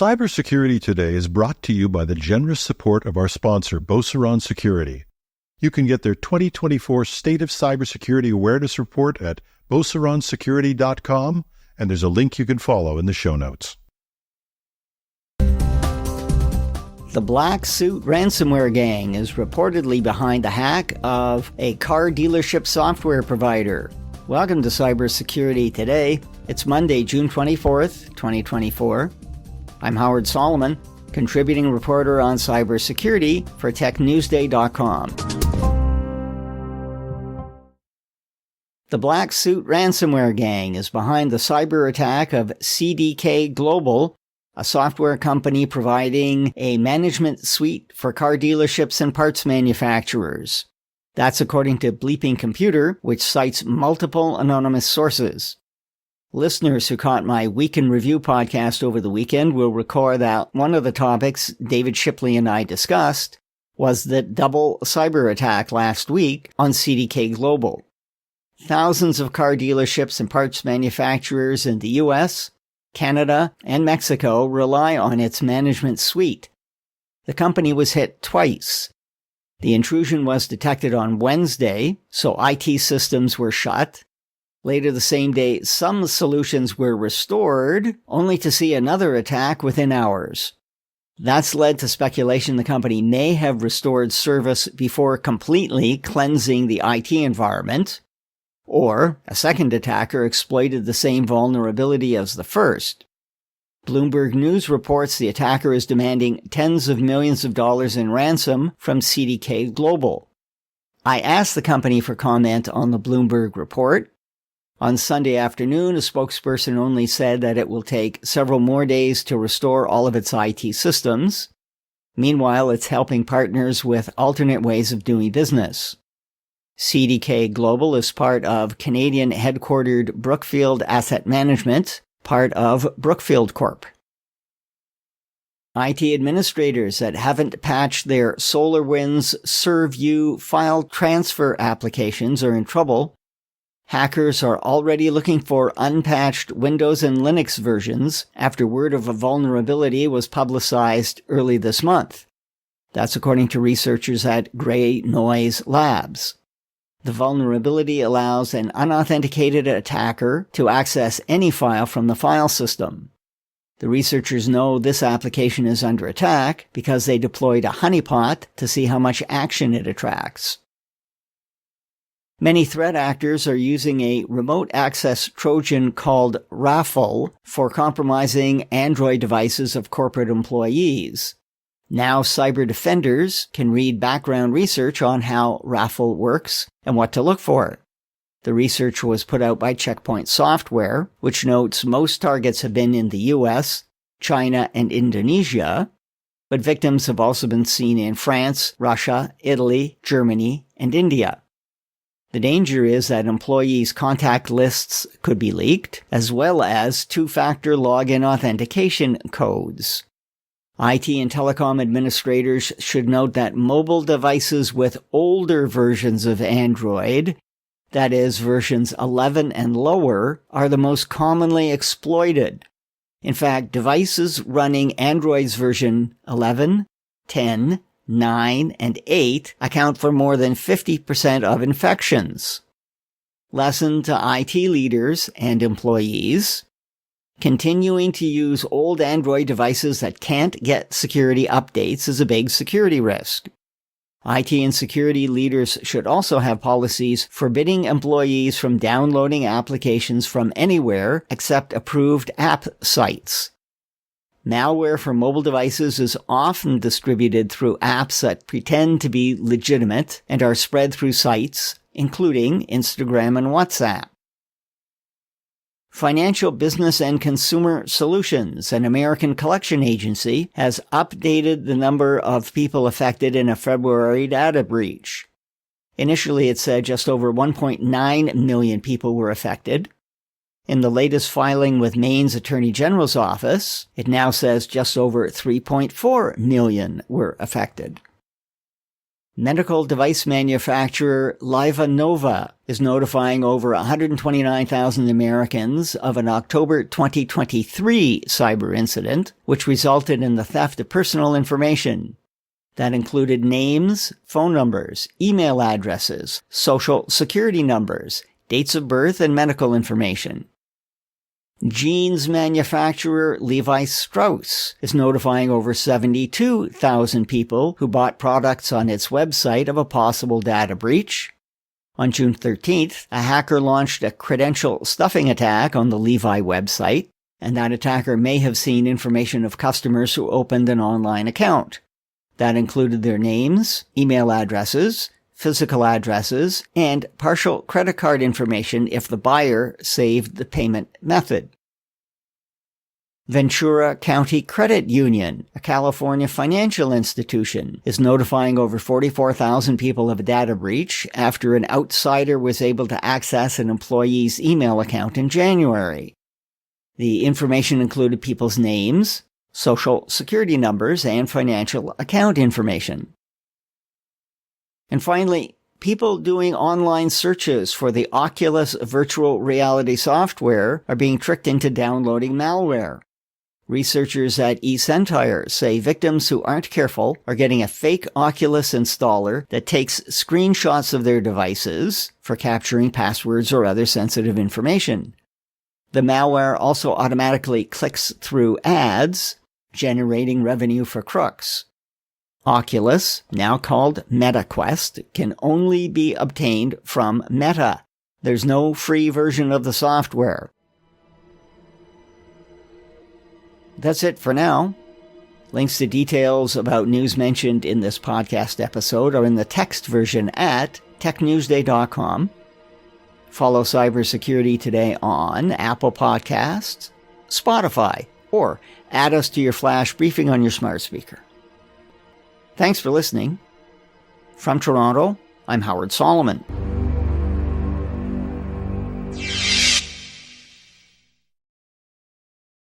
Cybersecurity Today is brought to you by the generous support of our sponsor, Beauceron Security. You can get their 2024 State of Cybersecurity Awareness Report at beauceronsecurity.com, and there's a link you can follow in the show notes. The Black Suit Ransomware gang is reportedly behind the hack of a car dealership software provider. Welcome to Cybersecurity Today. It's Monday, June 24th, 2024. I'm Howard Solomon, contributing reporter on cybersecurity for TechNewsDay.com. The Black Suit Ransomware gang is behind the cyber attack of CDK Global, a software company providing a management suite for car dealerships and parts manufacturers. That's according to Bleeping Computer, which cites multiple anonymous sources. Listeners who caught my Week in Review podcast over the weekend will recall that one of the topics David Shipley and I discussed was the double cyber attack last week on CDK Global. Thousands of car dealerships and parts manufacturers in the US, Canada, and Mexico rely on its management suite. The company was hit twice. The intrusion was detected on Wednesday, so IT systems were shut. Later the same day, some solutions were restored, only to see another attack within hours. That's led to speculation the company may have restored service before completely cleansing the IT environment, or a second attacker exploited the same vulnerability as the first. Bloomberg News reports the attacker is demanding tens of millions of dollars in ransom from CDK Global. I asked the company for comment on the Bloomberg report. On Sunday afternoon, a spokesperson only said that it will take several more days to restore all of its IT systems. Meanwhile, it's helping partners with alternate ways of doing business. CDK Global is part of Canadian-headquartered Brookfield Asset Management, part of Brookfield Corp. IT administrators that haven't patched their SolarWinds Serv-U file transfer applications are in trouble. Hackers are already looking for unpatched Windows and Linux versions after word of a vulnerability was publicized early this month. That's according to researchers at Grey Noise Labs. The vulnerability allows an unauthenticated attacker to access any file from the file system. The researchers know this application is under attack because they deployed a honeypot to see how much action it attracts. Many threat actors are using a remote access trojan called Rafel for compromising Android devices of corporate employees. Now cyber defenders can read background research on how Rafel works and what to look for. The research was put out by Checkpoint Software, which notes most targets have been in the US, China, and Indonesia, but victims have also been seen in France, Russia, Italy, Germany, and India. The danger is that employees' contact lists could be leaked, as well as two-factor login authentication codes. IT and telecom administrators should note that mobile devices with older versions of Android, that is, versions 11 and lower, are the most commonly exploited. In fact, devices running Android's version 11, 10, 9, and 8 account for more than 50% of infections. Lesson to IT leaders and employees: continuing to use old Android devices that can't get security updates is a big security risk. IT and security leaders should also have policies forbidding employees from downloading applications from anywhere except approved app sites. Malware for mobile devices is often distributed through apps that pretend to be legitimate and are spread through sites, including Instagram and WhatsApp. Financial Business and Consumer Solutions, an American collection agency, has updated the number of people affected in a February data breach. Initially, it said just over 1.9 million people were affected. In the latest filing with Maine's Attorney General's office, it now says just over 3.4 million were affected. Medical device manufacturer LivaNova is notifying over 129,000 Americans of an October 2023 cyber incident, which resulted in the theft of personal information. That included names, phone numbers, email addresses, social security numbers, dates of birth, and medical information. Jeans manufacturer Levi Strauss is notifying over 72,000 people who bought products on its website of a possible data breach. On June 13th, a hacker launched a credential stuffing attack on the Levi website, and that attacker may have seen information of customers who opened an online account. That included their names, email addresses, physical addresses, and partial credit card information if the buyer saved the payment method. Ventura County Credit Union, a California financial institution, is notifying over 44,000 people of a data breach after an outsider was able to access an employee's email account in January. The information included people's names, social security numbers, and financial account information. And finally, people doing online searches for the Oculus virtual reality software are being tricked into downloading malware. Researchers at eCentire say victims who aren't careful are getting a fake Oculus installer that takes screenshots of their devices for capturing passwords or other sensitive information. The malware also automatically clicks through ads, generating revenue for crooks. Oculus, now called MetaQuest, can only be obtained from Meta. There's no free version of the software. That's it for now. Links to details about news mentioned in this podcast episode are in the text version at technewsday.com. Follow Cybersecurity Today on Apple Podcasts, Spotify, or add us to your flash briefing on your smart speaker. Thanks for listening. From Toronto, I'm Howard Solomon.